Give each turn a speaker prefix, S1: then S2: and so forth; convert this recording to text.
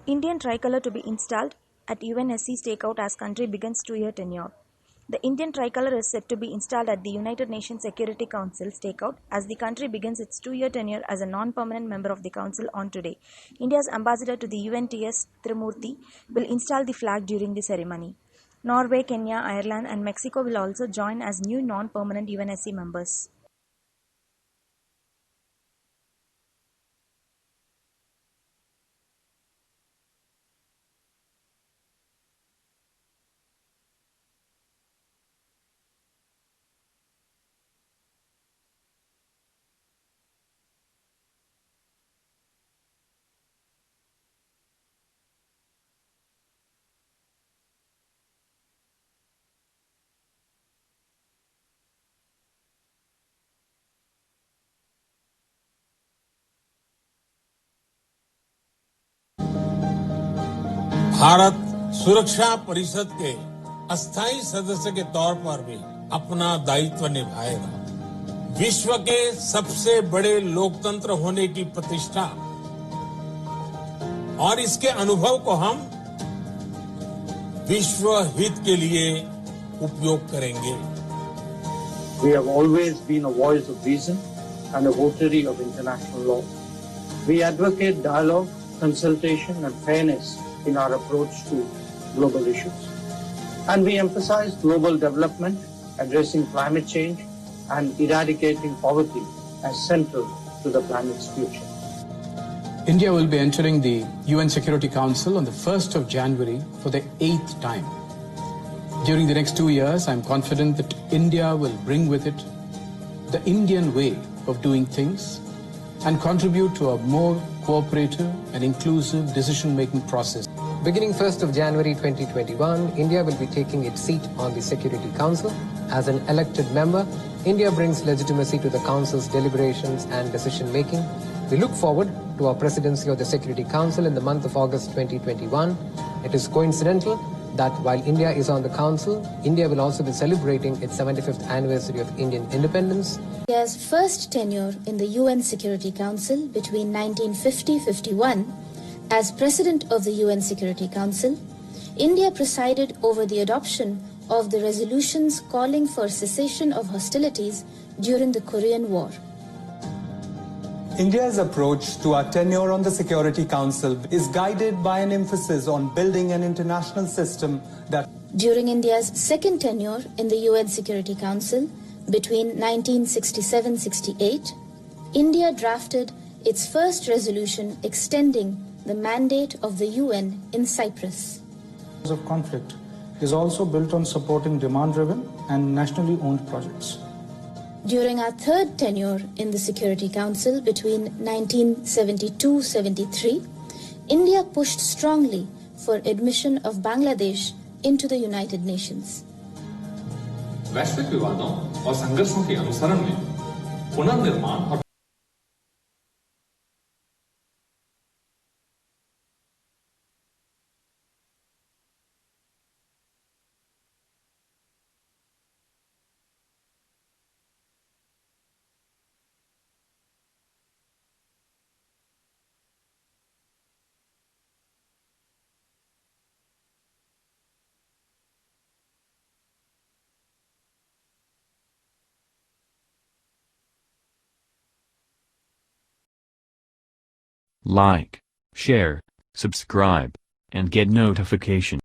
S1: Indian tricolor to be installed at UNSC stakeout as country begins 2-year tenure. The Indian tricolor is set to be installed at the United Nations Security Council stakeout as the country begins its 2-year tenure as a non-permanent member of the council on today. India's ambassador to the UN T.S. Trimurthy will install the flag during the ceremony. Norway, Kenya, Ireland and Mexico will also join as new non-permanent UNSC members.
S2: Bharat सुरक्षा परिषद के अस्थायी सदस्य के तौर पर भी अपना दायित्व निभाएगा। विश्व के सबसे बड़े लोकतंत्र होने की प्रतिष्ठा और इसके अनुभव को हम विश्व हित के लिए उपयोग करेंगे।
S3: We have always been a voice of reason and a votary of international law. We advocate dialogue, consultation and fairness in our approach to global issues. And we emphasize global development, addressing climate change and eradicating poverty as central to the planet's future.
S4: India will be entering the UN Security Council on the 1st of January for the 8th time. During the next 2 years, I'm confident that India will bring with it the Indian way of doing things and contribute to a more cooperative and inclusive decision-making process.
S5: Beginning 1st of January 2021, India will be taking its seat on the Security Council. As an elected member, India brings legitimacy to the Council's deliberations and decision-making. We look forward to our presidency of the Security Council in the month of August 2021. It is coincidental that while India is on the Council, India will also be celebrating its 75th anniversary of Indian independence.
S6: India's first tenure in the UN Security Council between 1950-51, as President of the UN Security Council, India presided over the adoption of the resolutions calling for cessation of hostilities during the Korean War.
S7: India's approach to our tenure on the Security Council is guided by an emphasis on building an international system that...
S6: During India's second tenure in the UN Security Council between 1967-68, India drafted its first resolution extending the mandate of the UN in Cyprus.
S8: ...of conflict is also built on supporting demand-driven and nationally owned projects.
S6: During our third tenure in the Security Council between 1972-73, India pushed strongly for admission of Bangladesh into the United Nations.
S9: वैश्विक विवादों और संघर्षों के अनुसरण में पुनर्निर्माण और
S10: Like, share, subscribe, and get notification.